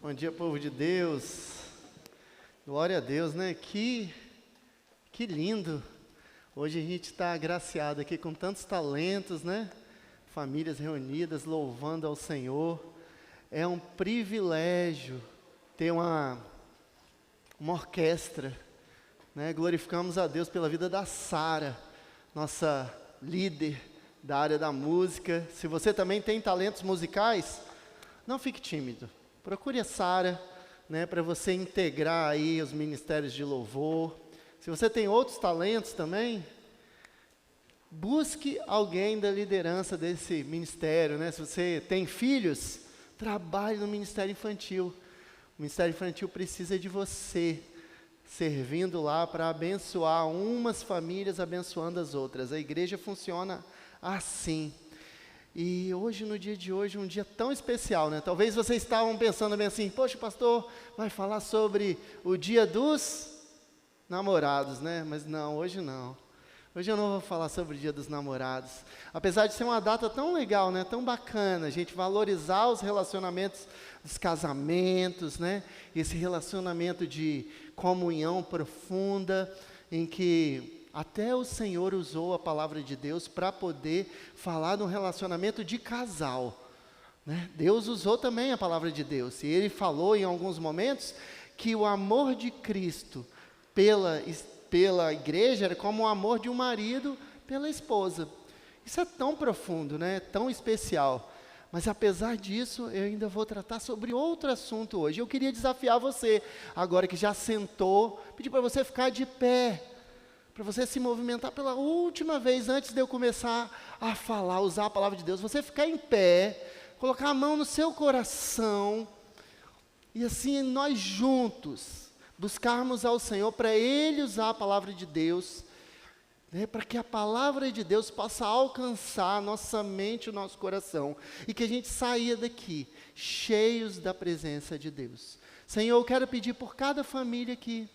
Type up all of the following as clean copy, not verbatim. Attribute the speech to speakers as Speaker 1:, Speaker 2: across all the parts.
Speaker 1: Bom dia, povo de Deus. Glória a Deus, né? Que lindo. Hoje a gente está agraciado aqui com tantos talentos, né? Famílias reunidas, louvando ao Senhor. É um privilégio ter uma orquestra, né? Glorificamos a Deus pela vida da Sara, nossa líder da área da música. Se você também tem talentos musicais, não fique tímido. Procure a Sara, né, para você integrar aí os ministérios de louvor. Se você tem outros talentos também, busque alguém da liderança desse ministério, né? Se você tem filhos, trabalhe no ministério infantil. O ministério infantil precisa de você, servindo lá para abençoar umas famílias, abençoando as outras. A igreja funciona assim. E hoje, no dia de hoje, um dia tão especial, né? Talvez vocês estavam pensando bem assim, poxa, pastor, vai falar sobre o dia dos namorados, né? Mas não, hoje não. Hoje eu não vou falar sobre o dia dos namorados. Apesar de ser uma data tão legal, né? Tão bacana, a gente valorizar os relacionamentos dos casamentos, né? Esse relacionamento de comunhão profunda, em que até o Senhor usou a palavra de Deus para poder falar de um relacionamento de casal, né? Deus usou também a palavra de Deus, e Ele falou em alguns momentos que o amor de Cristo pela igreja era como o amor de um marido pela esposa. Isso é tão profundo, né? Tão especial. Mas apesar disso, eu ainda vou tratar sobre outro assunto hoje. Eu queria desafiar você, agora que já sentou, pedir para você ficar de pé, para você se movimentar pela última vez, antes de eu começar a falar, usar a palavra de Deus, você ficar em pé, colocar a mão no seu coração, e assim nós juntos, buscarmos ao Senhor, para Ele usar a palavra de Deus, né, para que a palavra de Deus possa alcançar a nossa mente, o nosso coração, e que a gente saia daqui, cheios da presença de Deus. Senhor, eu quero pedir por cada família aqui,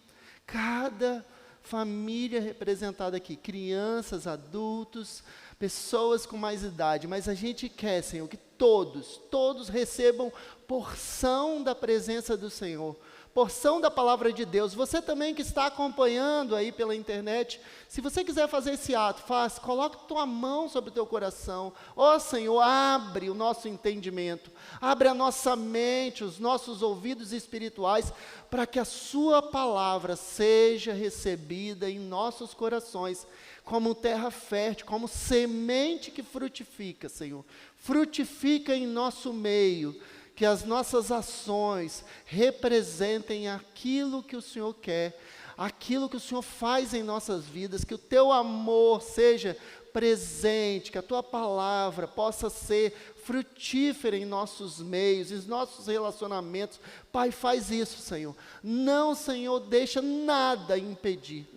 Speaker 1: cada família representada aqui, crianças, adultos, pessoas com mais idade, mas a gente quer, Senhor, que todos recebam porção da presença do Senhor, porção da palavra de Deus. Você também que está acompanhando aí pela internet, se você quiser fazer esse ato, coloque tua mão sobre o teu coração. Ó Senhor, abre o nosso entendimento, abre a nossa mente, os nossos ouvidos espirituais, para que a sua palavra seja recebida em nossos corações, como terra fértil, como semente que frutifica, Senhor. Frutifica em nosso meio, que as nossas ações representem aquilo que o Senhor quer, aquilo que o Senhor faz em nossas vidas, que o teu amor seja presente, que a tua palavra possa ser frutífera em nossos meios, em nossos relacionamentos. Pai, faz isso, Senhor. Não, Senhor, deixa nada impedir,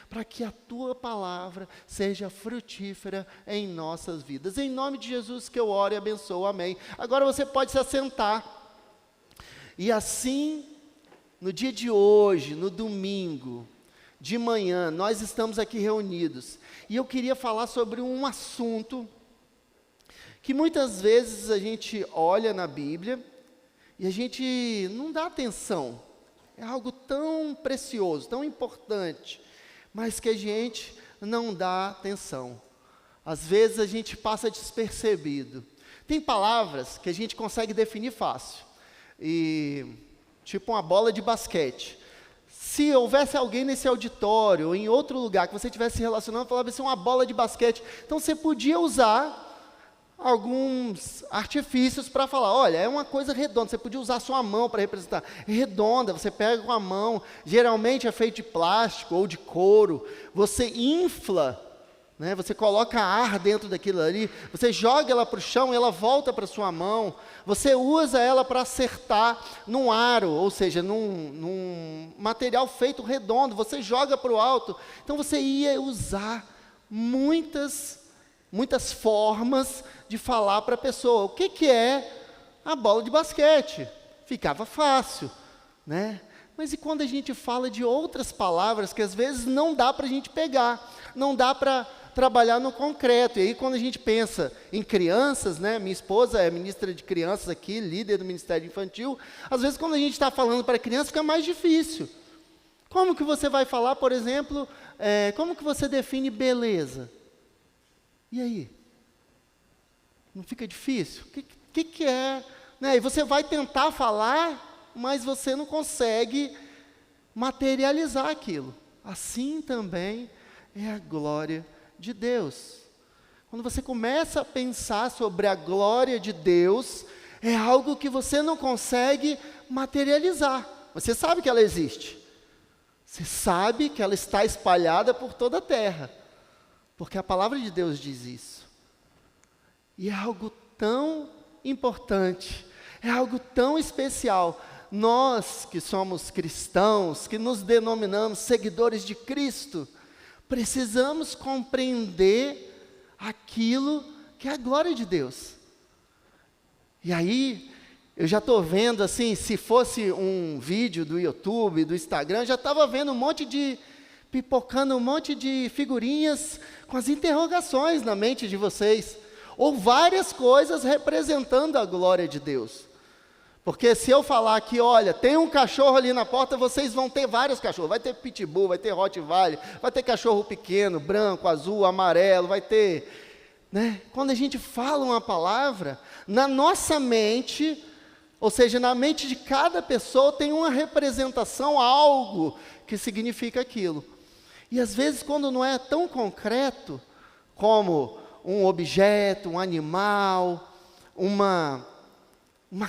Speaker 1: para que a tua palavra seja frutífera em nossas vidas. Em nome de Jesus que eu oro e abençoo, amém. Agora você pode se assentar. E assim, no dia de hoje, no domingo, de manhã, nós estamos aqui reunidos. E eu queria falar sobre um assunto que muitas vezes a gente olha na Bíblia e a gente não dá atenção. É algo tão precioso, tão importante, mas que a gente não dá atenção. Às vezes a gente passa despercebido. Tem palavras que a gente consegue definir fácil, tipo uma bola de basquete. Se houvesse alguém nesse auditório ou em outro lugar que você estivesse se relacionando, falava assim, uma bola de basquete. Então você podia usar alguns artifícios para falar, olha, é uma coisa redonda, você podia usar a sua mão para representar, redonda, você pega com a mão, geralmente é feito de plástico ou de couro, você infla, né, você coloca ar dentro daquilo ali, você joga ela para o chão e ela volta para a sua mão, você usa ela para acertar num aro, ou seja, num material feito redondo, você joga para o alto. Então você ia usar muitas formas de falar para a pessoa. O que é a bola de basquete? Ficava fácil, né? Mas e quando a gente fala de outras palavras que às vezes não dá para a gente pegar, não dá para trabalhar no concreto. E aí, quando a gente pensa em crianças, né, minha esposa é ministra de crianças aqui, líder do Ministério Infantil, às vezes quando a gente está falando para criança fica mais difícil. Como que você vai falar, por exemplo, como que você define beleza? E aí? Não fica difícil? O que é? Né? E você vai tentar falar, mas você não consegue materializar aquilo. Assim também é a glória de Deus. Quando você começa a pensar sobre a glória de Deus, é algo que você não consegue materializar. Você sabe que ela existe. Você sabe que ela está espalhada por toda a terra. Porque a palavra de Deus diz isso. E é algo tão importante, é algo tão especial. Nós que somos cristãos, que nos denominamos seguidores de Cristo, precisamos compreender aquilo que é a glória de Deus. E aí, eu já estou vendo assim, se fosse um vídeo do YouTube, do Instagram, já estava vendo pipocando um monte de figurinhas com as interrogações na mente de vocês, ou várias coisas representando a glória de Deus. Porque se eu falar aqui, olha, tem um cachorro ali na porta, vocês vão ter vários cachorros. Vai ter pitbull, vai ter rottweiler, vai ter cachorro pequeno, branco, azul, amarelo, vai ter... Né? Quando a gente fala uma palavra, na nossa mente, ou seja, na mente de cada pessoa, tem uma representação, algo que significa aquilo. E às vezes, quando não é tão concreto, como um objeto, um animal, uma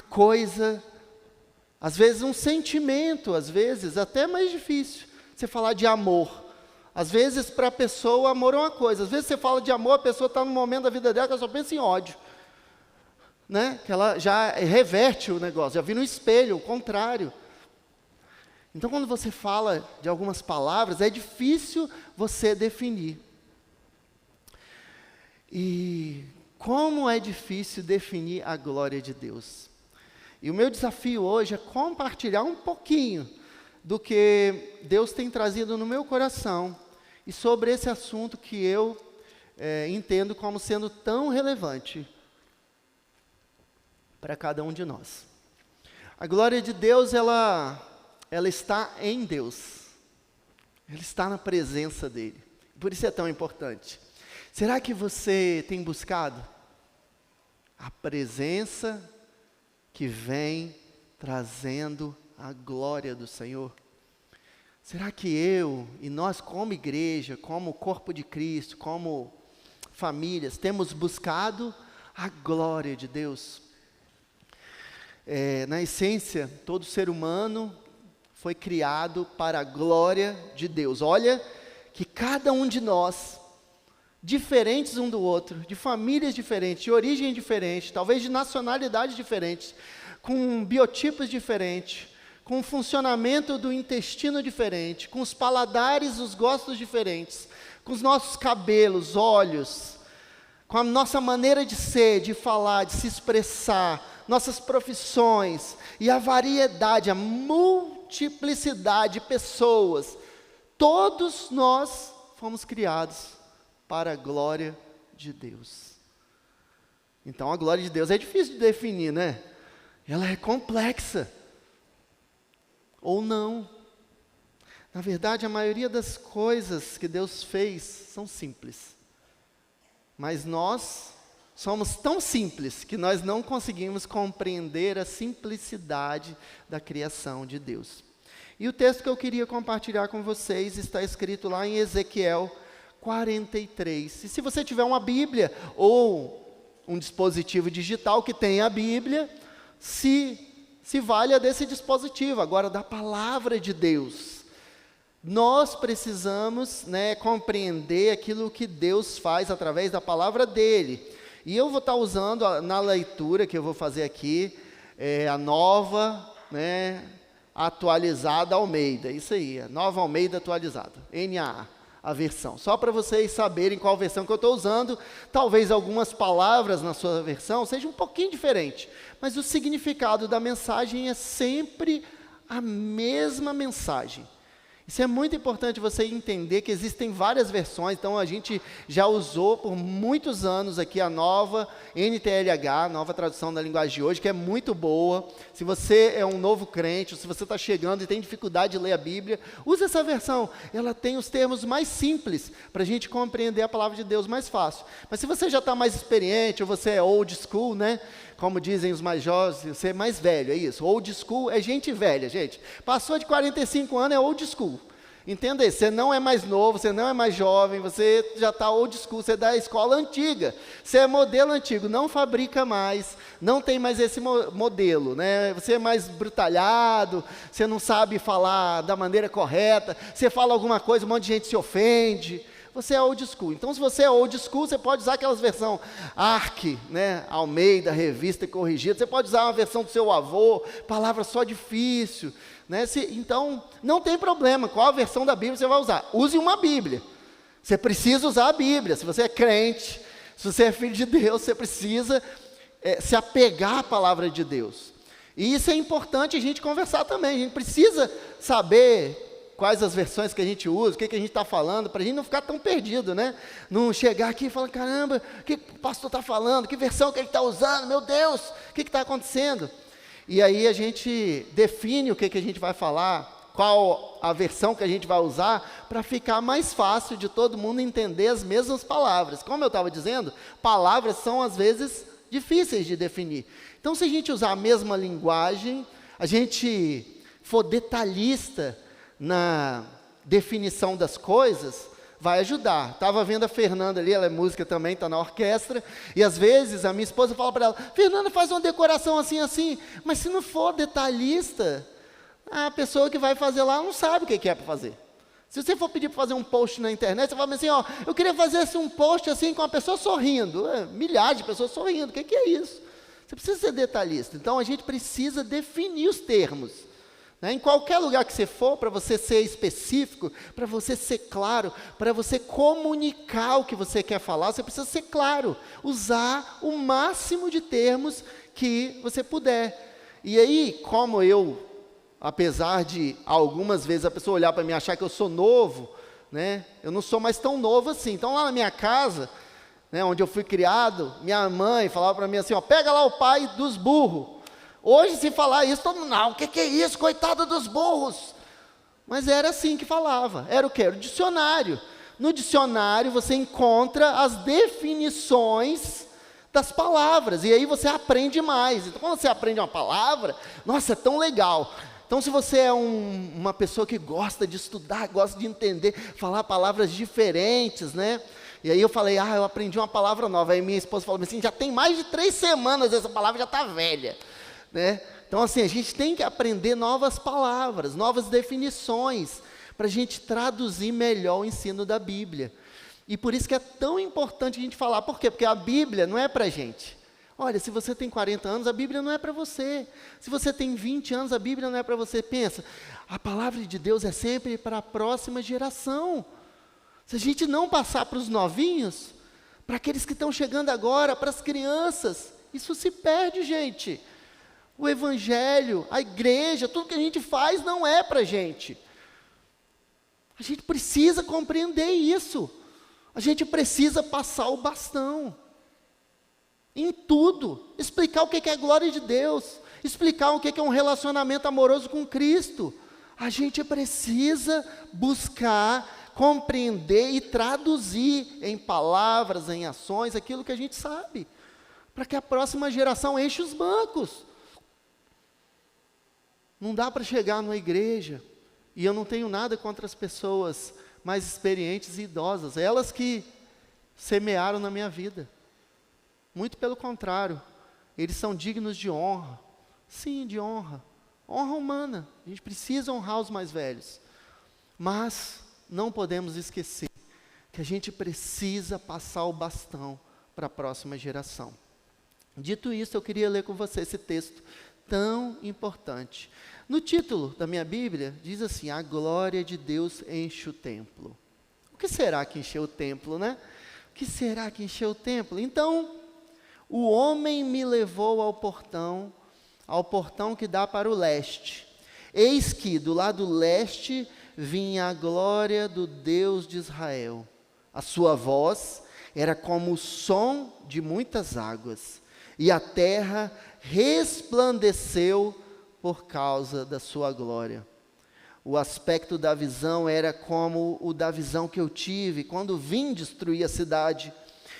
Speaker 1: coisa, às vezes um sentimento, às vezes até mais difícil, você falar de amor. Às vezes para a pessoa amor é uma coisa, às vezes você fala de amor, a pessoa está num momento da vida dela que ela só pensa em ódio. Né? Que ela já reverte o negócio, já vira no espelho, o contrário. Então quando você fala de algumas palavras, é difícil você definir. E como é difícil definir a glória de Deus. E o meu desafio hoje é compartilhar um pouquinho do que Deus tem trazido no meu coração e sobre esse assunto que eu entendo como sendo tão relevante para cada um de nós. A glória de Deus, ela está em Deus. Ela está na presença dEle. Por isso é tão importante. Será que você tem buscado a presença que vem trazendo a glória do Senhor? Será que eu e nós como igreja, como corpo de Cristo, como famílias, temos buscado a glória de Deus? Na essência, todo ser humano foi criado para a glória de Deus. Olha que cada um de nós, diferentes um do outro, de famílias diferentes, de origem diferente, talvez de nacionalidades diferentes, com biotipos diferentes, com o funcionamento do intestino diferente, com os paladares, os gostos diferentes, com os nossos cabelos, olhos, com a nossa maneira de ser, de falar, de se expressar, nossas profissões, e a variedade, a multiplicidade de pessoas, todos nós fomos criados para a glória de Deus. Então a glória de Deus é difícil de definir, né? Ela é complexa. Ou não. Na verdade, a maioria das coisas que Deus fez são simples. Mas nós somos tão simples que nós não conseguimos compreender a simplicidade da criação de Deus. E o texto que eu queria compartilhar com vocês está escrito lá em Ezequiel 43. E se você tiver uma Bíblia ou um dispositivo digital que tenha a Bíblia, se valha desse dispositivo, agora da palavra de Deus. Nós precisamos, compreender aquilo que Deus faz através da palavra dEle. E eu vou estar usando na leitura que eu vou fazer aqui, a nova, atualizada Almeida. Isso aí, a nova Almeida atualizada, NAA. A versão, só para vocês saberem qual versão que eu estou usando. Talvez algumas palavras na sua versão sejam um pouquinho diferente, mas o significado da mensagem é sempre a mesma mensagem. Isso é muito importante você entender que existem várias versões, então a gente já usou por muitos anos aqui a nova NTLH, nova tradução da linguagem de hoje, que é muito boa. Se você é um novo crente, ou se você está chegando e tem dificuldade de ler a Bíblia, use essa versão. Ela tem os termos mais simples, para a gente compreender a palavra de Deus mais fácil. Mas se você já está mais experiente, ou você é old school, né? Como dizem os mais jovens, você é mais velho, é isso. Old school é gente velha, gente. Passou de 45 anos, é old school. Entenda isso, você não é mais novo, você não é mais jovem, você já está old school, você é da escola antiga. Você é modelo antigo, não fabrica mais, não tem mais esse modelo, né? Você é mais brutalhado, você não sabe falar da maneira correta, você fala alguma coisa, um monte de gente se ofende. Você é old school. Então, se você é old school, você pode usar aquelas versões ARC, né? Almeida, Revista e Corrigida. Você pode usar uma versão do seu avô, palavra só difícil, né? Então, não tem problema. Qual a versão da Bíblia você vai usar? Use uma Bíblia. Você precisa usar a Bíblia. Se você é crente, se você é filho de Deus, você precisa se apegar à palavra de Deus. E isso é importante a gente conversar também. A gente precisa saber quais as versões que a gente usa, o que a gente está falando, para a gente não ficar tão perdido, né? Não chegar aqui e falar, caramba, o que o pastor está falando? Que versão que ele está usando? Meu Deus, o que está acontecendo? E aí a gente define o que a gente vai falar, qual a versão que a gente vai usar, para ficar mais fácil de todo mundo entender as mesmas palavras. Como eu estava dizendo, palavras são às vezes difíceis de definir. Então, se a gente usar a mesma linguagem, a gente for detalhista na definição das coisas, vai ajudar. Estava vendo a Fernanda ali, ela é música também, está na orquestra, e às vezes a minha esposa fala para ela, Fernanda, faz uma decoração assim, assim, mas se não for detalhista, a pessoa que vai fazer lá não sabe o que é para fazer. Se você for pedir para fazer um post na internet, você fala assim, ó, eu queria fazer assim, um post assim com uma pessoa sorrindo, milhares de pessoas sorrindo, o que é isso? Você precisa ser detalhista. Então a gente precisa definir os termos. Em qualquer lugar que você for, para você ser específico, para você ser claro, para você comunicar o que você quer falar, você precisa ser claro, usar o máximo de termos que você puder. E aí, como eu, apesar de algumas vezes a pessoa olhar para mim e achar que eu sou novo, né, eu não sou mais tão novo assim. Então lá na minha casa, né, onde eu fui criado, minha mãe falava para mim assim, ó, pega lá o pai dos burros. Hoje, se falar isso, todo mundo, não, o que é isso, coitado dos burros. Mas era assim que falava, era o quê? Era o dicionário. No dicionário você encontra as definições das palavras, e aí você aprende mais. Então, quando você aprende uma palavra, nossa, é tão legal. Então, se você é uma pessoa que gosta de estudar, gosta de entender, falar palavras diferentes, né? E aí eu falei, eu aprendi uma palavra nova. Aí minha esposa falou assim, já tem mais de 3 semanas, essa palavra já está velha. Né? Então, assim, a gente tem que aprender novas palavras, novas definições, para a gente traduzir melhor o ensino da Bíblia. E por isso que é tão importante a gente falar. Por quê? Porque a Bíblia não é para a gente. Olha, se você tem 40 anos, a Bíblia não é para você. Se você tem 20 anos, a Bíblia não é para você. Pensa, a palavra de Deus é sempre para a próxima geração. Se a gente não passar para os novinhos, para aqueles que estão chegando agora, para as crianças, isso se perde, gente. O evangelho, a igreja, tudo que a gente faz não é para a gente. A gente precisa compreender isso. A gente precisa passar o bastão. Em tudo. Explicar o que é a glória de Deus. Explicar o que é um relacionamento amoroso com Cristo. A gente precisa buscar, compreender e traduzir em palavras, em ações, aquilo que a gente sabe. Para que a próxima geração enche os bancos. Não dá para chegar numa igreja, e eu não tenho nada contra as pessoas mais experientes e idosas, elas que semearam na minha vida. Muito pelo contrário, eles são dignos de honra. Sim, de honra. Honra humana, a gente precisa honrar os mais velhos. Mas não podemos esquecer que a gente precisa passar o bastão para a próxima geração. Dito isso, eu queria ler com você esse texto tão importante. No título da minha Bíblia, diz assim, a glória de Deus enche o templo. O que será que encheu o templo, né? O que será que encheu o templo? Então, o homem me levou ao portão que dá para o leste. Eis que, do lado leste, vinha a glória do Deus de Israel. A sua voz era como o som de muitas águas, e a terra resplandeceu por causa da sua glória. O aspecto da visão era como o da visão que eu tive quando vim destruir a cidade,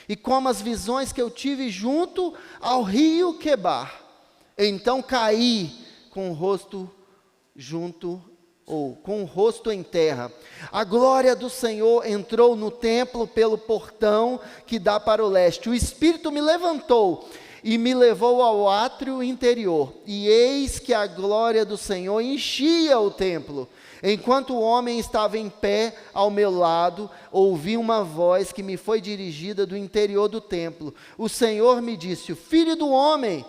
Speaker 1: e como as visões que eu tive junto ao rio Quebar. Então caí com o rosto com o rosto em terra. A glória do Senhor entrou no templo pelo portão que dá para o leste. O Espírito me levantou e me levou ao átrio interior. E eis que a glória do Senhor enchia o templo. Enquanto o homem estava em pé ao meu lado, ouvi uma voz que me foi dirigida do interior do templo. O Senhor me disse: Filho do homem,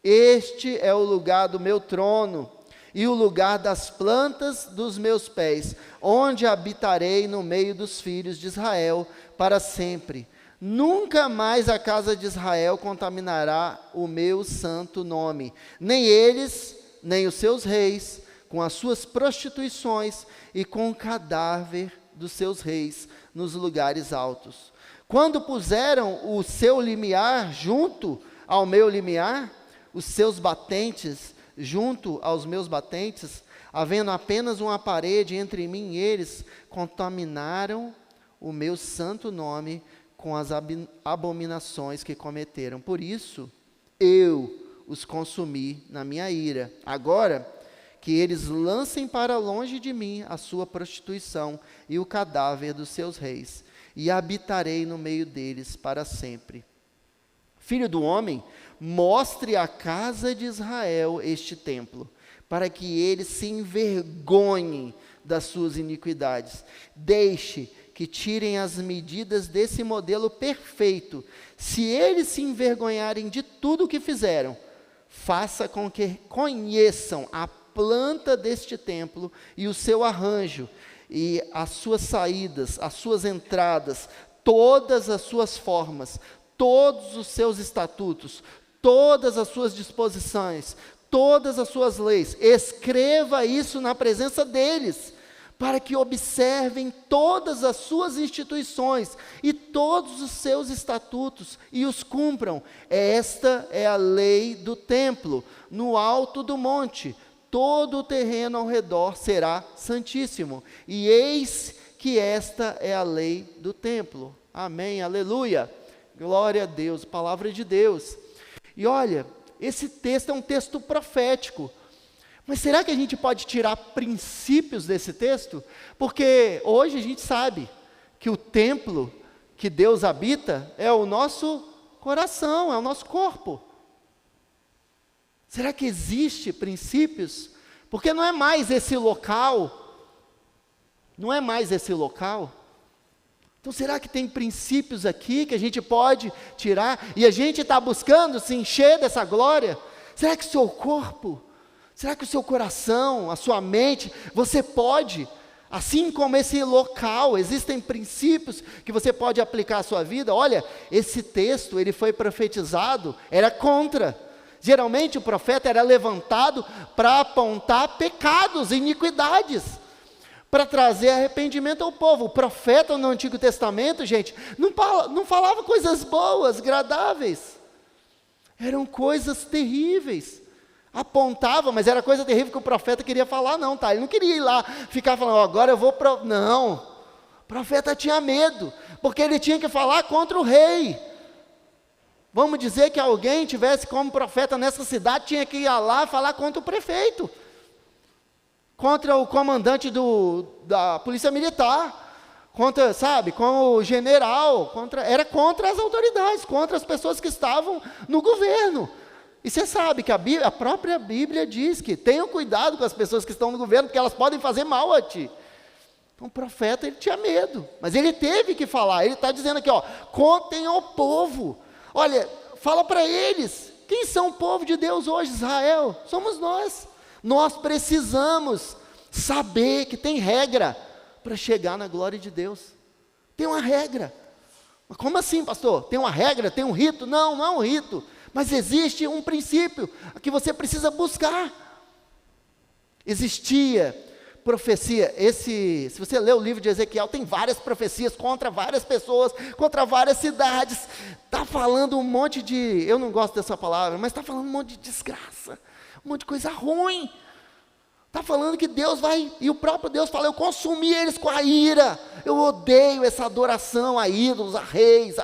Speaker 1: este é o lugar do meu trono e o lugar das plantas dos meus pés, onde habitarei no meio dos filhos de Israel para sempre. Nunca mais a casa de Israel contaminará o meu santo nome, nem eles, nem os seus reis, com as suas prostituições e com o cadáver dos seus reis nos lugares altos. Quando puseram o seu limiar junto ao meu limiar, os seus batentes junto aos meus batentes, havendo apenas uma parede entre mim e eles, contaminaram o meu santo nome com as abominações que cometeram. Por isso, eu os consumi na minha ira. Agora, que eles lancem para longe de mim a sua prostituição e o cadáver dos seus reis, e habitarei no meio deles para sempre. Filho do homem, mostre à casa de Israel este templo, para que eles se envergonhem das suas iniquidades. Deixe que tirem as medidas desse modelo perfeito. Se eles se envergonharem de tudo o que fizeram, faça com que conheçam a planta deste templo e o seu arranjo, e as suas saídas, as suas entradas, todas as suas formas, todos os seus estatutos, todas as suas disposições, todas as suas leis. Escreva isso na presença deles, para que observem todas as suas instituições e todos os seus estatutos e os cumpram. Esta é a lei do templo, no alto do monte. Todo o terreno ao redor será santíssimo. E eis que esta é a lei do templo. Amém, aleluia. Glória a Deus, palavra de Deus. E olha, esse texto é um texto profético. Mas será que a gente pode tirar princípios desse texto? Porque hoje a gente sabe que o templo que Deus habita é o nosso coração, é o nosso corpo. Será que existe princípios? Porque não é mais esse local. Não é mais esse local. Então será que tem princípios aqui que a gente pode tirar? E a gente está buscando se encher dessa glória? Será que o seu corpo, será que o seu coração, a sua mente, você pode, assim como esse local, existem princípios que você pode aplicar à sua vida? Olha, esse texto, ele foi profetizado, era contra. Geralmente o profeta era levantado para apontar pecados, iniquidades, para trazer arrependimento ao povo. O profeta no Antigo Testamento, gente, não falava coisas boas, agradáveis. Eram coisas terríveis. Apontava, mas era coisa terrível que o profeta queria falar, não, tá? Ele não queria ir lá, ficar falando, agora eu vou para... Não, o profeta tinha medo, porque ele tinha que falar contra o rei. Vamos dizer que alguém tivesse como profeta nessa cidade, tinha que ir lá falar contra o prefeito, contra o comandante da polícia militar, contra, sabe, com o general, era contra as autoridades, contra as pessoas que estavam no governo. E você sabe que a própria Bíblia diz que tenham cuidado com as pessoas que estão no governo, porque elas podem fazer mal a ti. Então o profeta, ele tinha medo, mas ele teve que falar. Ele está dizendo aqui, contem ao povo. Olha, fala para eles, quem são o povo de Deus hoje? Israel, somos nós. Nós precisamos saber que tem regra para chegar na glória de Deus. Tem uma regra. Mas como assim, pastor? Tem uma regra, tem um rito? Não, não é um rito. Mas existe um princípio que você precisa buscar. Existia profecia, se você ler o livro de Ezequiel, tem várias profecias contra várias pessoas, contra várias cidades, está falando um monte de, eu não gosto dessa palavra, mas está falando um monte de desgraça, um monte de coisa ruim, está falando que Deus vai, e o próprio Deus fala, eu consumi eles com a ira, eu odeio essa adoração a ídolos, a reis,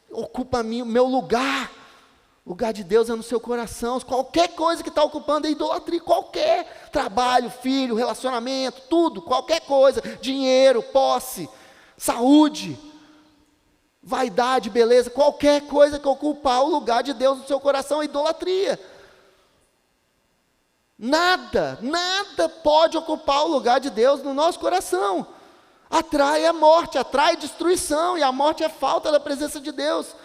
Speaker 1: ocupa meu lugar. O lugar de Deus é no seu coração. Qualquer coisa que está ocupando é idolatria. Qualquer trabalho, filho, relacionamento, tudo, qualquer coisa, dinheiro, posse, saúde, vaidade, beleza, qualquer coisa que ocupar o lugar de Deus no seu coração é idolatria. Nada pode ocupar o lugar de Deus no nosso coração. Atrai a morte, atrai destruição, e a morte é falta da presença de Deus.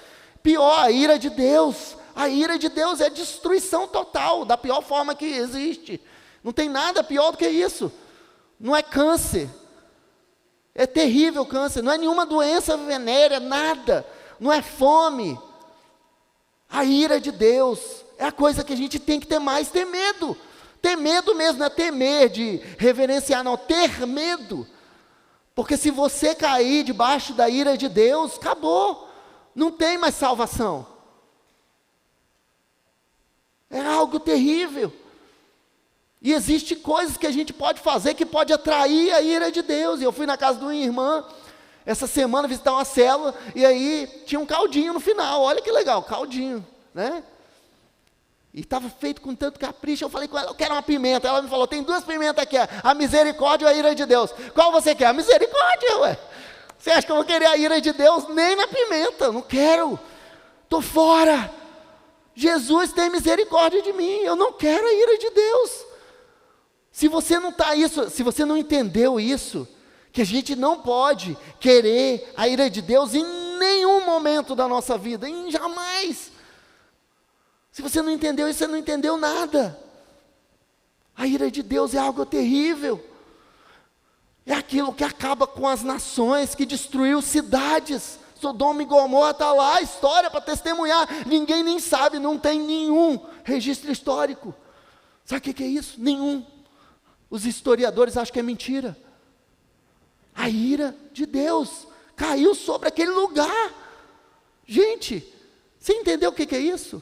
Speaker 1: Pior, a ira de Deus. A ira de Deus é destruição total, da pior forma que existe. Não tem nada pior do que isso. Não é câncer. É terrível câncer. Não é nenhuma doença venérea, nada. Não é fome. A ira de Deus é a coisa que a gente tem que ter mais, ter medo. Ter medo mesmo, não é temer de reverenciar, não. Ter medo. Porque se você cair debaixo da ira de Deus, acabou. Não tem mais salvação. É algo terrível. E existem coisas que a gente pode fazer que pode atrair a ira de Deus. E eu fui na casa de uma irmã essa semana visitar uma célula, e aí tinha um caldinho no final. Olha que legal, caldinho, né? E estava feito com tanto capricho. Eu falei com ela, eu quero uma pimenta. Ela me falou, tem 2 pimentas aqui, a misericórdia ou a ira de Deus. Qual você quer? A misericórdia, ué. Você acha que eu vou querer a ira de Deus? Nem na pimenta, não quero. Estou fora. Jesus tem misericórdia de mim, eu não quero a ira de Deus. Se você não está isso, se você não entendeu isso, que a gente não pode querer a ira de Deus em nenhum momento da nossa vida, em jamais. Se você não entendeu isso, você não entendeu nada. A ira de Deus é algo terrível. É aquilo que acaba com as nações, que destruiu cidades. Sodoma e Gomorra está lá, a história para testemunhar, ninguém nem sabe, não tem nenhum registro histórico. Sabe o que é isso? Nenhum. Os historiadores acham que é mentira. A ira de Deus caiu sobre aquele lugar. Gente, você entendeu o que é isso?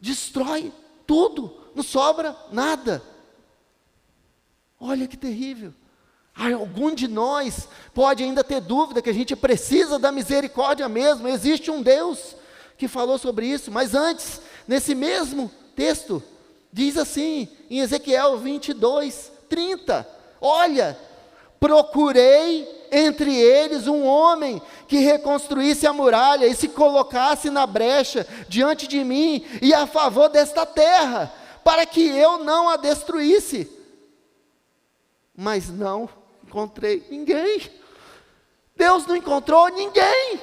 Speaker 1: Destrói tudo, não sobra nada. Olha que terrível. Algum de nós pode ainda ter dúvida que a gente precisa da misericórdia mesmo. Existe um Deus que falou sobre isso. Mas antes, nesse mesmo texto, diz assim, em Ezequiel 22, 30. Olha, procurei entre eles um homem que reconstruísse a muralha e se colocasse na brecha diante de mim e a favor desta terra, para que eu não a destruísse. Mas não encontrei ninguém. Deus não encontrou ninguém.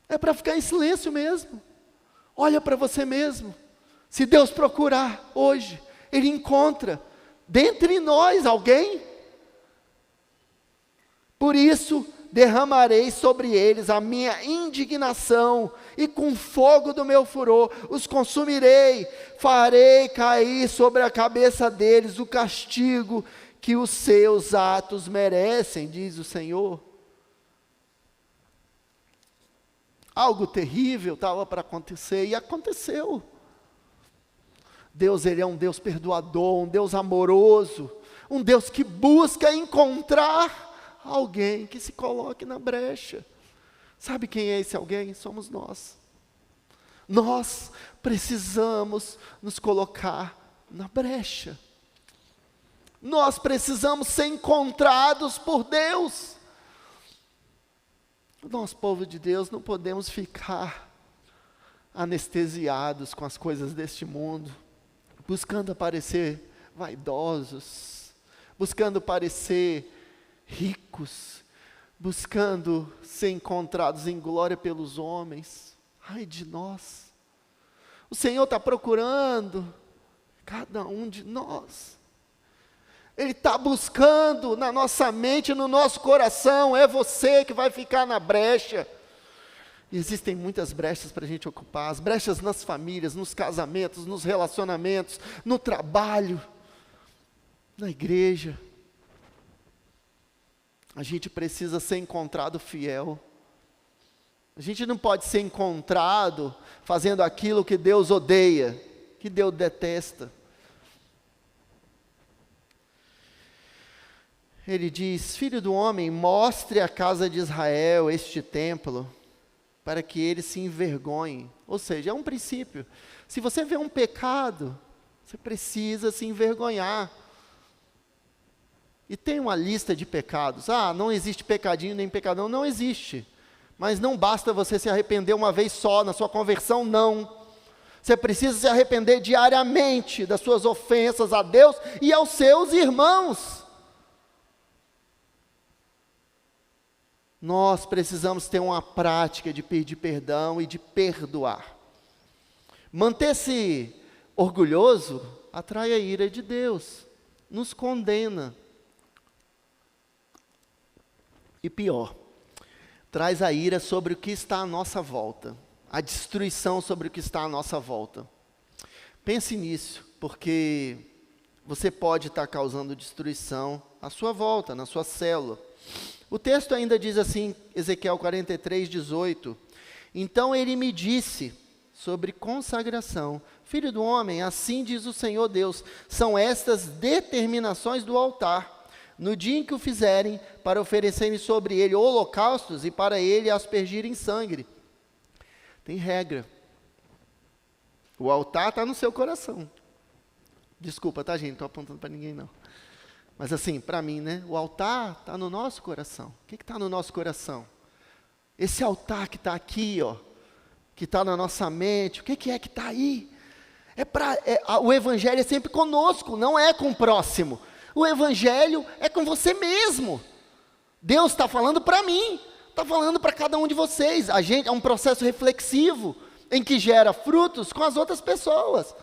Speaker 1: É para ficar em silêncio mesmo. Olha para você mesmo. Se Deus procurar hoje, Ele encontra dentre nós alguém. Por isso derramarei sobre eles a minha indignação, e com fogo do meu furor os consumirei, farei cair sobre a cabeça deles o castigo que os seus atos merecem, diz o Senhor. Algo terrível estava para acontecer, e aconteceu. Deus, Ele é um Deus perdoador, um Deus amoroso, um Deus que busca encontrar alguém que se coloque na brecha. Sabe quem é esse alguém? Somos nós. Nós precisamos nos colocar na brecha. Nós precisamos ser encontrados por Deus. Nós, povo de Deus, não podemos ficar anestesiados com as coisas deste mundo, buscando parecer vaidosos, buscando parecer ricos, buscando ser encontrados em glória pelos homens. Ai de nós. O Senhor está procurando cada um de nós. Ele está buscando na nossa mente, no nosso coração. É você que vai ficar na brecha. E existem muitas brechas para a gente ocupar, as brechas nas famílias, nos casamentos, nos relacionamentos, no trabalho, na igreja. A gente precisa ser encontrado fiel. A gente não pode ser encontrado fazendo aquilo que Deus odeia, que Deus detesta. Ele diz: Filho do homem, mostre à casa de Israel este templo, para que eles se envergonhem. Ou seja, é um princípio. Se você vê um pecado, você precisa se envergonhar. E tem uma lista de pecados. Não existe pecadinho nem pecadão. Não existe. Mas não basta você se arrepender uma vez só, na sua conversão, não. Você precisa se arrepender diariamente das suas ofensas a Deus e aos seus irmãos. Nós precisamos ter uma prática de pedir perdão e de perdoar. Manter-se orgulhoso atrai a ira de Deus, nos condena. E pior, traz a ira sobre o que está à nossa volta, a destruição sobre o que está à nossa volta. Pense nisso, porque você pode estar causando destruição à sua volta, na sua célula. O texto ainda diz assim, Ezequiel 43, 18. Então ele me disse sobre consagração: Filho do homem, assim diz o Senhor Deus, são estas determinações do altar. No dia em que o fizerem, para oferecerem sobre ele holocaustos e para ele aspergirem sangue. Tem regra. O altar está no seu coração. Desculpa, tá, gente? Não estou apontando para ninguém, não. Mas assim, para mim, né? O altar está no nosso coração. O que está no nosso coração? Esse altar que está aqui, ó, que está na nossa mente, o que é que está aí? O evangelho é sempre conosco, não é com o próximo. O evangelho é com você mesmo. Deus está falando para mim, está falando para cada um de vocês. A gente é um processo reflexivo, em que gera frutos com as outras pessoas,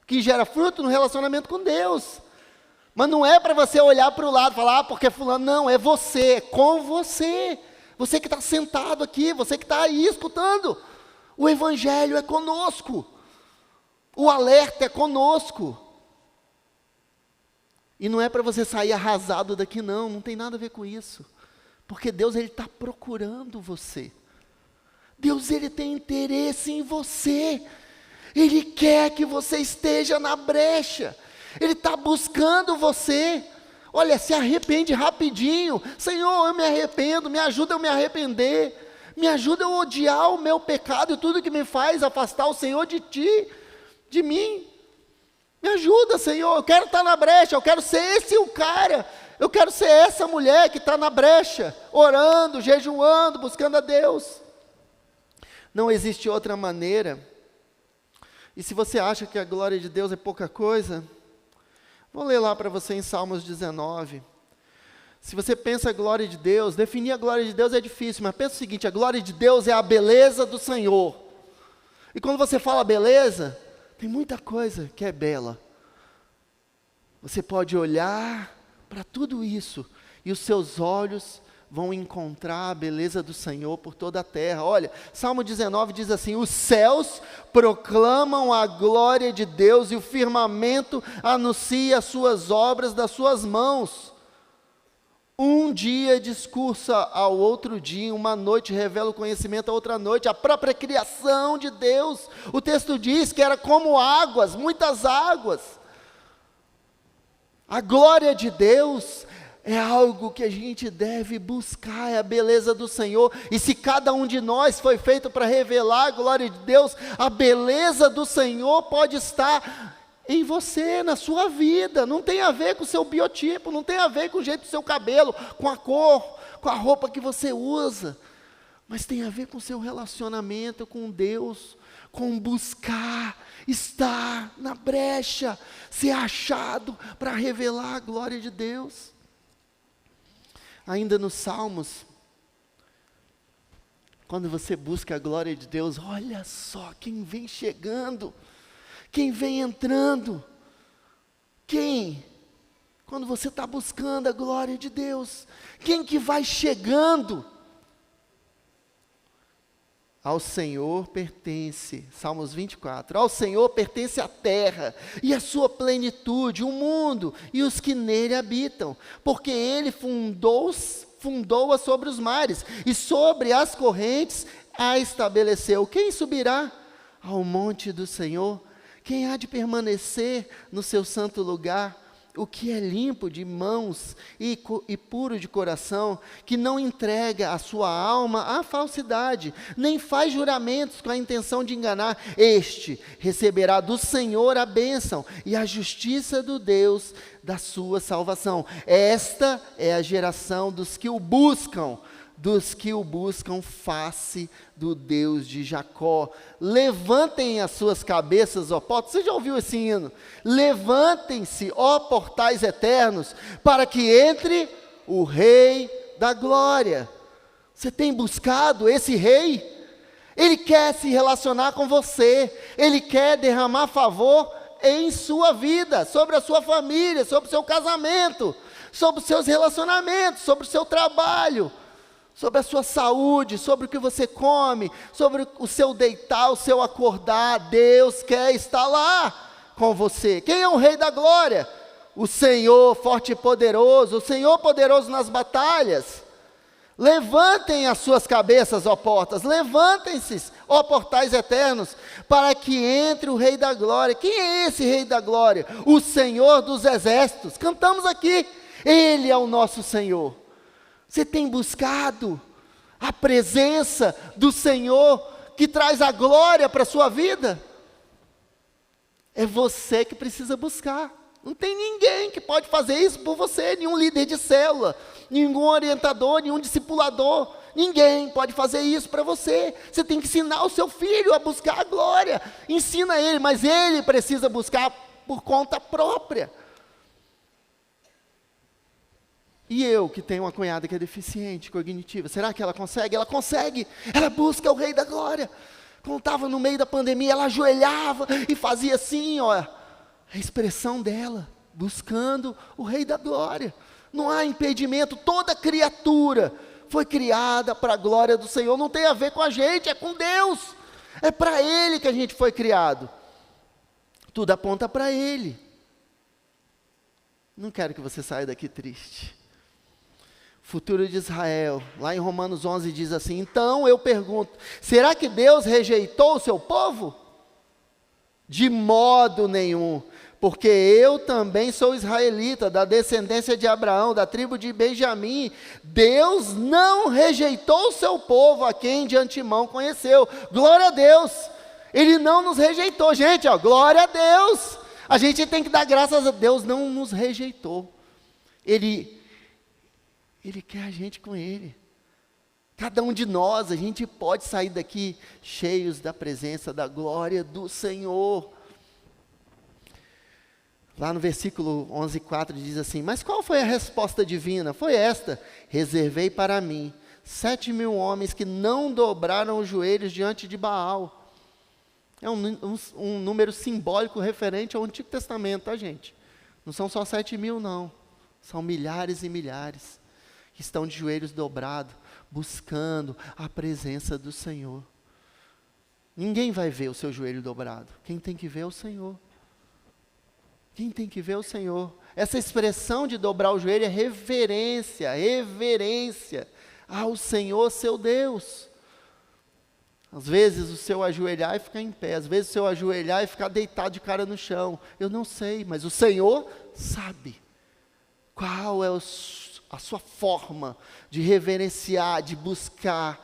Speaker 1: que gera fruto no relacionamento com Deus. Mas não é para você olhar para o lado e falar, porque fulano, não, é você, é com você. Você que está sentado aqui, você que está aí escutando. O evangelho é conosco. O alerta é conosco. E não é para você sair arrasado daqui, não tem nada a ver com isso. Porque Deus, Ele está procurando você. Deus, Ele tem interesse em você. Ele quer que você esteja na brecha. Ele está buscando você. Olha, se arrepende rapidinho. Senhor, eu me arrependo, me ajuda a eu me arrepender. Me ajuda a eu odiar o meu pecado e tudo que me faz afastar o Senhor de ti, de mim. Me ajuda, Senhor, eu quero estar na brecha, eu quero ser esse o cara, eu quero ser essa mulher que está na brecha, orando, jejuando, buscando a Deus. Não existe outra maneira. E se você acha que a glória de Deus é pouca coisa, vou ler lá para você em Salmos 19. Se você pensa a glória de Deus, definir a glória de Deus é difícil, mas pensa o seguinte: a glória de Deus é a beleza do Senhor. E quando você fala beleza, tem muita coisa que é bela. Você pode olhar para tudo isso e os seus olhos vão encontrar a beleza do Senhor por toda a terra. Olha, Salmo 19 diz assim: os céus proclamam a glória de Deus e o firmamento anuncia as suas obras das suas mãos. Um dia discursa ao outro dia, uma noite revela o conhecimento à outra noite, a própria criação de Deus. O texto diz que era como águas, muitas águas. A glória de Deus é algo que a gente deve buscar, é a beleza do Senhor. E se cada um de nós foi feito para revelar a glória de Deus, a beleza do Senhor pode estar em você, na sua vida. Não tem a ver com o seu biotipo, não tem a ver com o jeito do seu cabelo, com a cor, com a roupa que você usa, mas tem a ver com o seu relacionamento com Deus, com buscar, estar na brecha, ser achado para revelar a glória de Deus. Ainda nos Salmos, quando você busca a glória de Deus, olha só quem vem chegando, quem vem entrando, quem? Quando você está buscando a glória de Deus, quem que vai chegando? Ao Senhor pertence, Salmos 24, ao Senhor pertence a terra e a sua plenitude, o mundo e os que nele habitam, porque Ele fundou-a sobre os mares e sobre as correntes a estabeleceu. Quem subirá ao monte do Senhor? Quem há de permanecer no seu santo lugar? O que é limpo de mãos e puro de coração, que não entrega a sua alma à falsidade, nem faz juramentos com a intenção de enganar, este receberá do Senhor a bênção e a justiça do Deus da sua salvação. Esta é a geração dos que o buscam face do Deus de Jacó. Levantem as suas cabeças, ó portas. Você já ouviu esse hino? Levantem-se, ó portais eternos, para que entre o Rei da Glória. Você tem buscado esse Rei? Ele quer se relacionar com você. Ele quer derramar favor em sua vida, sobre a sua família, sobre o seu casamento, sobre os seus relacionamentos, sobre o seu trabalho, sobre a sua saúde, sobre o que você come, sobre o seu deitar, o seu acordar. Deus quer estar lá com você. Quem é o Rei da Glória? O Senhor forte e poderoso, o Senhor poderoso nas batalhas. Levantem as suas cabeças, ó portas, levantem-se, ó portais eternos, para que entre o Rei da Glória. Quem é esse Rei da Glória? O Senhor dos exércitos. Cantamos aqui, Ele é o nosso Senhor. Você tem buscado a presença do Senhor que traz a glória para a sua vida? É você que precisa buscar. Não tem ninguém que pode fazer isso por você, nenhum líder de célula, nenhum orientador, nenhum discipulador. Ninguém pode fazer isso para você. Você tem que ensinar o seu filho a buscar a glória. Ensina ele, mas ele precisa buscar por conta própria. E eu, que tenho uma cunhada que é deficiente cognitiva, será que ela consegue? Ela consegue, ela busca o Rei da Glória. Quando estava no meio da pandemia, ela ajoelhava e fazia assim, ó, a expressão dela, buscando o Rei da Glória. Não há impedimento, toda criatura foi criada para a glória do Senhor, não tem a ver com a gente, é com Deus, é para Ele que a gente foi criado, tudo aponta para Ele. Não quero que você saia daqui triste. Futuro de Israel, lá em Romanos 11 diz assim: então eu pergunto, será que Deus rejeitou o seu povo? De modo nenhum, porque eu também sou israelita, da descendência de Abraão, da tribo de Benjamim. Deus não rejeitou o seu povo, a quem de antemão conheceu. Glória a Deus, Ele não nos rejeitou, gente, ó, glória a Deus. A gente tem que dar graças a Deus, não nos rejeitou. Ele quer a gente com Ele. Cada um de nós, a gente pode sair daqui cheios da presença, da glória do Senhor. Lá no versículo 11:4 diz assim: mas qual foi a resposta divina? Foi esta: reservei para mim 7.000 homens que não dobraram os joelhos diante de Baal. É um número simbólico referente ao Antigo Testamento, tá, gente? Não são só 7.000, não. São milhares e milhares que estão de joelhos dobrados, buscando a presença do Senhor. Ninguém vai ver o seu joelho dobrado. Quem tem que ver é o Senhor. Quem tem que ver é o Senhor. Essa expressão de dobrar o joelho é reverência ao Senhor, seu Deus. Às vezes o seu ajoelhar e ficar em pé, às vezes o seu ajoelhar e ficar deitado de cara no chão. Eu não sei, mas o Senhor sabe qual é a sua forma de reverenciar, de buscar,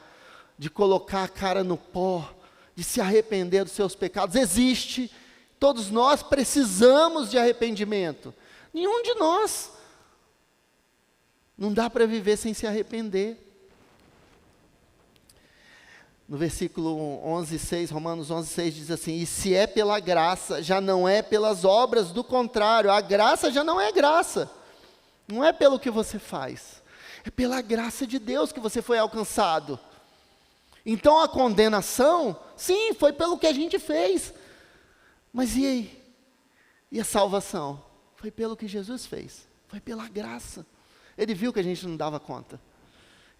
Speaker 1: de colocar a cara no pó, de se arrepender dos seus pecados. Existe, todos nós precisamos de arrependimento. Nenhum de nós. Não dá para viver sem se arrepender. No versículo 11:6, Romanos 11:6 diz assim: e se é pela graça, já não é pelas obras, do contrário, a graça já não é graça. Não é pelo que você faz, é pela graça de Deus que você foi alcançado. Então a condenação, sim, foi pelo que a gente fez. Mas e aí? E a salvação? Foi pelo que Jesus fez, foi pela graça. Ele viu que a gente não dava conta.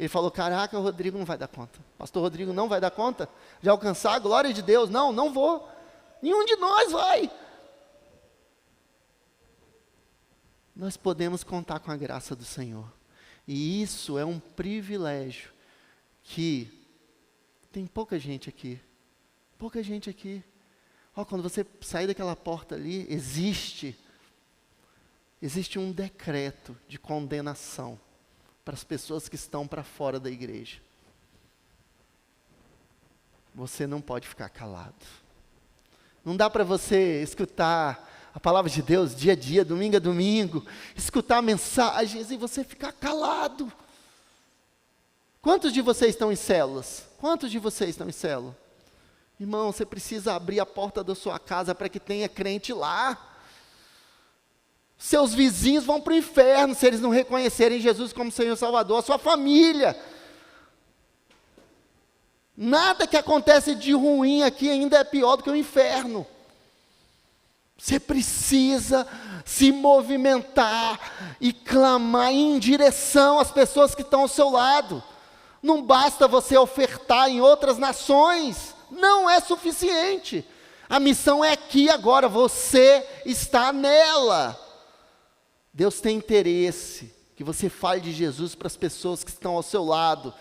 Speaker 1: Ele falou, caraca, o Rodrigo não vai dar conta. Pastor Rodrigo não vai dar conta de alcançar a glória de Deus. Não, não vou. Nenhum de nós vai. Nós podemos contar com a graça do Senhor. E isso é um privilégio que tem pouca gente aqui. Pouca gente aqui. Quando você sair daquela porta ali, existe um decreto de condenação para as pessoas que estão para fora da igreja. Você não pode ficar calado. Não dá para você escutar a palavra de Deus dia a dia, domingo a domingo, escutar mensagens e você ficar calado. Quantos de vocês estão em células? Quantos de vocês estão em célula? Irmão, você precisa abrir a porta da sua casa para que tenha crente lá. Seus vizinhos vão para o inferno se eles não reconhecerem Jesus como Senhor e Salvador. A sua família. Nada que acontece de ruim aqui ainda é pior do que o inferno. Você precisa se movimentar e clamar em direção às pessoas que estão ao seu lado. Não basta você ofertar em outras nações. Não é suficiente. A missão é aqui agora. Você está nela. Deus tem interesse que você fale de Jesus para as pessoas que estão ao seu lado,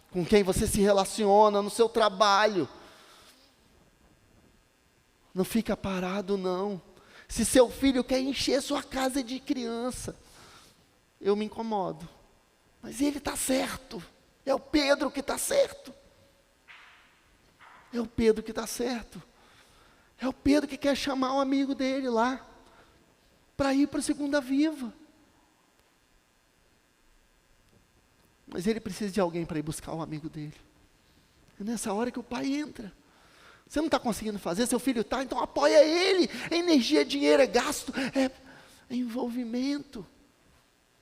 Speaker 1: com quem você se relaciona, no seu trabalho. Não fica parado, não. Se seu filho quer encher sua casa de criança, eu me incomodo. Mas ele está certo. É o Pedro que está certo. É o Pedro que está certo. É o Pedro que quer chamar um amigo dele lá, para ir para a Segunda Viva. Mas ele precisa de alguém para ir buscar o amigo dele. É nessa hora que o pai entra. Você não está conseguindo fazer, seu filho está, então apoia ele. É energia, é dinheiro, é gasto, é envolvimento.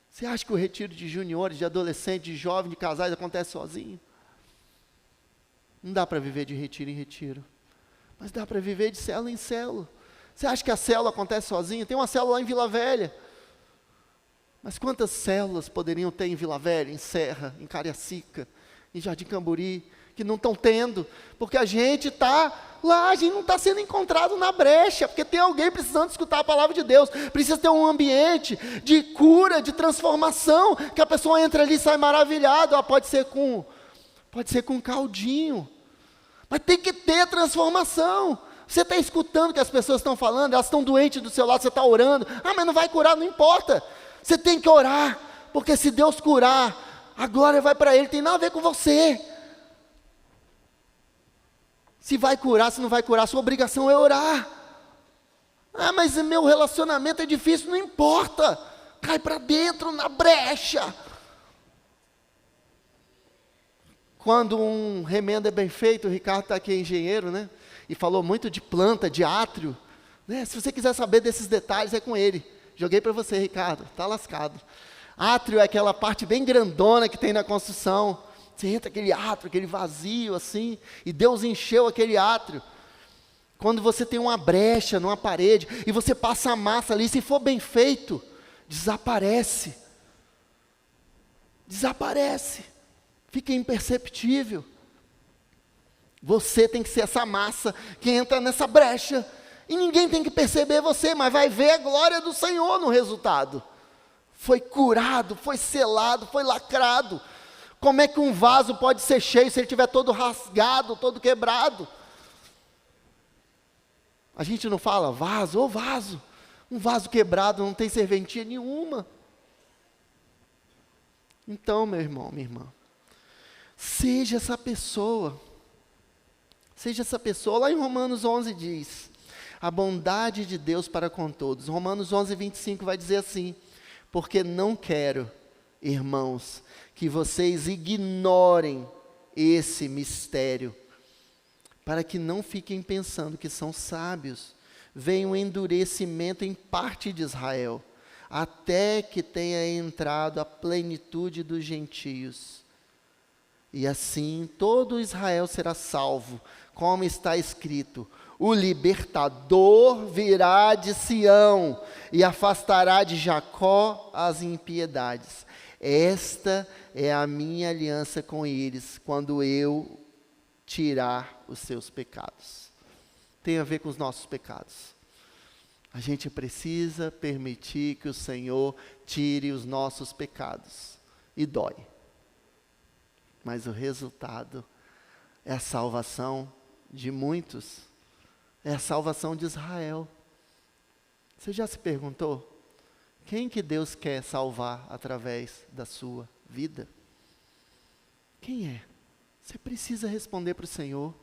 Speaker 1: Você acha que o retiro de juniores, de adolescentes, de jovens, de casais acontece sozinho? Não dá para viver de retiro em retiro. Mas dá para viver de célula em célula. Você acha que a célula acontece sozinha? Tem uma célula lá em Vila Velha. Mas quantas células poderiam ter em Vila Velha, em Serra, em Cariacica, em Jardim Camburi, que não estão tendo? Porque a gente está lá, a gente não está sendo encontrado na brecha, porque tem alguém precisando escutar a palavra de Deus. Precisa ter um ambiente de cura, de transformação, que a pessoa entra ali e sai maravilhada. Pode ser com caldinho. Mas tem que ter transformação. Você está escutando o que as pessoas estão falando, elas estão doentes do seu lado, você está orando. Mas não vai curar, não importa. Você tem que orar, porque se Deus curar, a glória vai para Ele, tem nada a ver com você. Se vai curar, se não vai curar, sua obrigação é orar. Mas meu relacionamento é difícil, não importa. Cai para dentro, na brecha. Quando um remendo é bem feito, o Ricardo está aqui, é engenheiro, né? E falou muito de planta, de átrio, né? Se você quiser saber desses detalhes, é com ele. Joguei para você, Ricardo, está lascado. Átrio é aquela parte bem grandona que tem na construção. Você entra aquele átrio, aquele vazio assim, e Deus encheu aquele átrio. Quando você tem uma brecha numa parede, e você passa a massa ali, se for bem feito, desaparece. Desaparece. Fica imperceptível. Você tem que ser essa massa que entra nessa brecha. E ninguém tem que perceber você, mas vai ver a glória do Senhor no resultado. Foi curado, foi selado, foi lacrado. Como é que um vaso pode ser cheio se ele estiver todo rasgado, todo quebrado? A gente não fala vaso, ô vaso. Um vaso quebrado não tem serventia nenhuma. Então, meu irmão, minha irmã, seja essa pessoa. Seja essa pessoa. Lá em Romanos 11 diz: a bondade de Deus para com todos. Romanos 11, 25 vai dizer assim: porque não quero, irmãos, que vocês ignorem esse mistério, para que não fiquem pensando que são sábios. Vem o endurecimento em parte de Israel, até que tenha entrado a plenitude dos gentios. E assim todo Israel será salvo, como está escrito: o libertador virá de Sião, e afastará de Jacó as impiedades. Esta é a minha aliança com eles, quando eu tirar os seus pecados. Tem a ver com os nossos pecados. A gente precisa permitir que o Senhor tire os nossos pecados. E dói. Mas o resultado é a salvação de muitos. É a salvação de Israel. Você já se perguntou? Quem que Deus quer salvar através da sua vida? Quem é? Você precisa responder para o Senhor.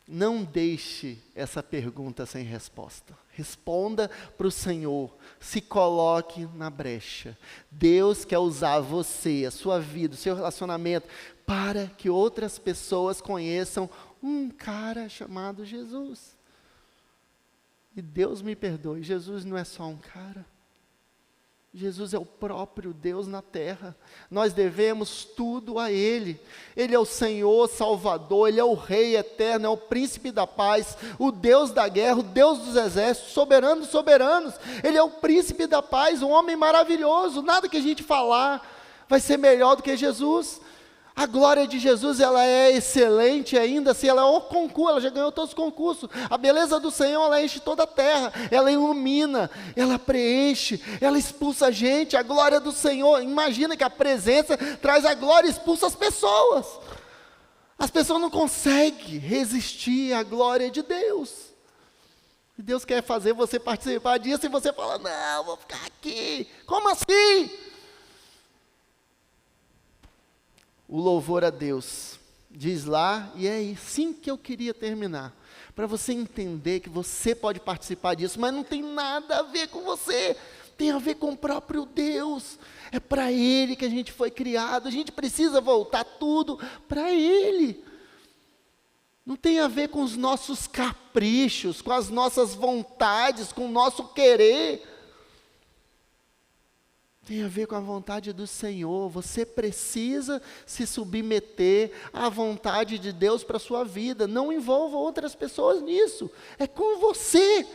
Speaker 1: Não deixe essa pergunta sem resposta. Responda para o Senhor. Se coloque na brecha. Deus quer usar você, a sua vida, o seu relacionamento, para que outras pessoas conheçam um cara chamado Jesus. E Deus me perdoe, Jesus não é só um cara. Jesus é o próprio Deus na terra. Nós devemos tudo a Ele. Ele é o Senhor Salvador, Ele é o Rei eterno, é o Príncipe da paz, o Deus da guerra, o Deus dos exércitos, soberano dos soberanos. Ele é o Príncipe da paz, um homem maravilhoso. Nada que a gente falar vai ser melhor do que Jesus. A glória de Jesus, ela é excelente ainda, se ela é um concurso, ela já ganhou todos os concursos. A beleza do Senhor, ela enche toda a terra, ela ilumina, ela preenche, ela expulsa a gente. A glória do Senhor, imagina que a presença traz a glória e expulsa as pessoas. As pessoas não conseguem resistir à glória de Deus. E Deus quer fazer você participar disso e você fala, não, vou ficar aqui. Como assim? O louvor a Deus, diz lá, e é assim que eu queria terminar, para você entender que você pode participar disso, mas não tem nada a ver com você, tem a ver com o próprio Deus, é para Ele que a gente foi criado, a gente precisa voltar tudo para Ele, não tem a ver com os nossos caprichos, com as nossas vontades, com o nosso querer, tem a ver com a vontade do Senhor. Você precisa se submeter à vontade de Deus para a sua vida. Não envolva outras pessoas nisso. É com você.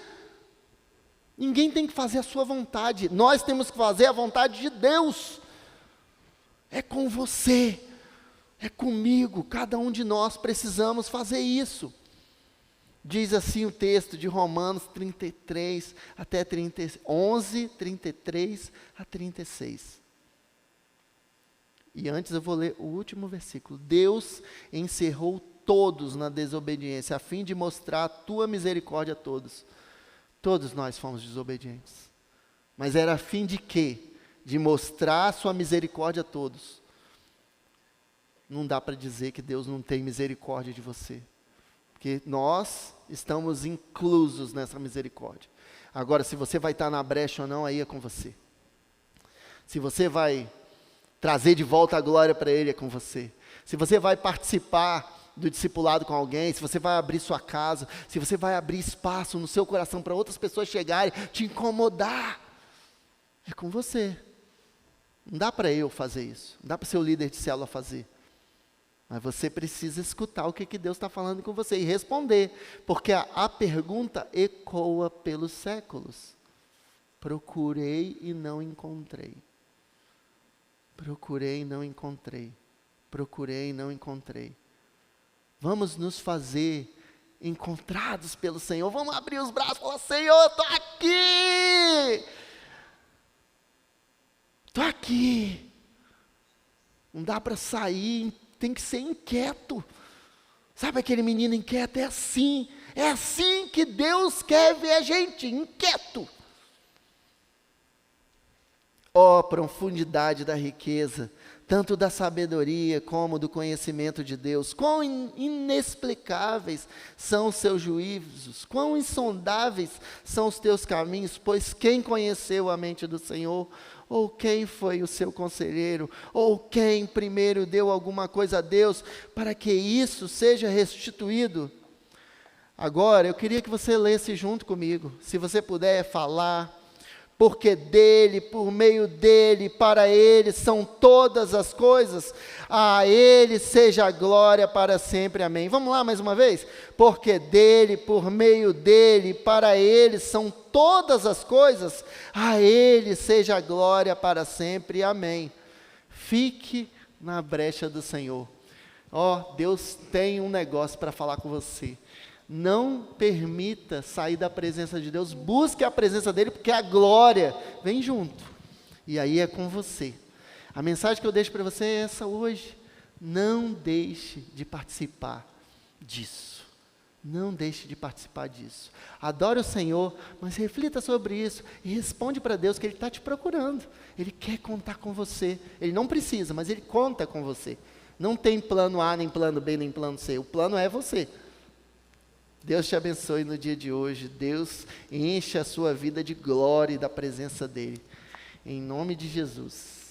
Speaker 1: Ninguém tem que fazer a sua vontade. Nós temos que fazer a vontade de Deus. É com você. É comigo. Cada um de nós precisamos fazer isso. Diz assim o texto de Romanos 33 até 11, 33 a 36. E antes eu vou ler o último versículo. Deus encerrou todos na desobediência, a fim de mostrar a tua misericórdia a todos. Todos nós fomos desobedientes. Mas era a fim de quê? De mostrar a sua misericórdia a todos. Não dá para dizer que Deus não tem misericórdia de você. Porque nós estamos inclusos nessa misericórdia. Agora, se você vai estar na brecha ou não, aí é com você. Se você vai trazer de volta a glória para Ele, é com você. Se você vai participar do discipulado com alguém, se você vai abrir sua casa, se você vai abrir espaço no seu coração para outras pessoas chegarem, te incomodar, é com você. Não dá para eu fazer isso, não dá para o seu líder de célula fazer. Mas você precisa escutar o que Deus está falando com você e responder, porque a pergunta ecoa pelos séculos. Procurei e não encontrei. Procurei e não encontrei. Procurei e não encontrei. Vamos nos fazer encontrados pelo Senhor. Vamos abrir os braços e falar, Senhor, estou aqui. Estou aqui. Não dá para sair, tem que ser inquieto. Sabe aquele menino inquieto? É assim que Deus quer ver a gente, inquieto. Ó, profundidade da riqueza, tanto da sabedoria como do conhecimento de Deus. Quão inexplicáveis são os seus juízos, quão insondáveis são os teus caminhos, pois quem conheceu a mente do Senhor? Ou quem foi o seu conselheiro? Ou quem primeiro deu alguma coisa a Deus, para que isso seja restituído? Agora, eu queria que você lesse junto comigo, se você puder falar, porque dele, por meio dele, para ele são todas as coisas, a ele seja a glória para sempre, amém. Vamos lá mais uma vez? Porque dele, por meio dele, para ele são todas as coisas, a ele seja a glória para sempre, amém. Fique na brecha do Senhor. Deus tem um negócio para falar com você. Não permita sair da presença de Deus, busque a presença dele, porque a glória vem junto, e aí é com você. A mensagem que eu deixo para você é essa hoje: não deixe de participar disso, não deixe de participar disso. Adore o Senhor, mas reflita sobre isso, e responde para Deus que Ele está te procurando, Ele quer contar com você, Ele não precisa, mas Ele conta com você. Não tem plano A, nem plano B, nem plano C, o plano é você. Deus te abençoe no dia de hoje. Deus enche a sua vida de glória e da presença dEle. Em nome de Jesus.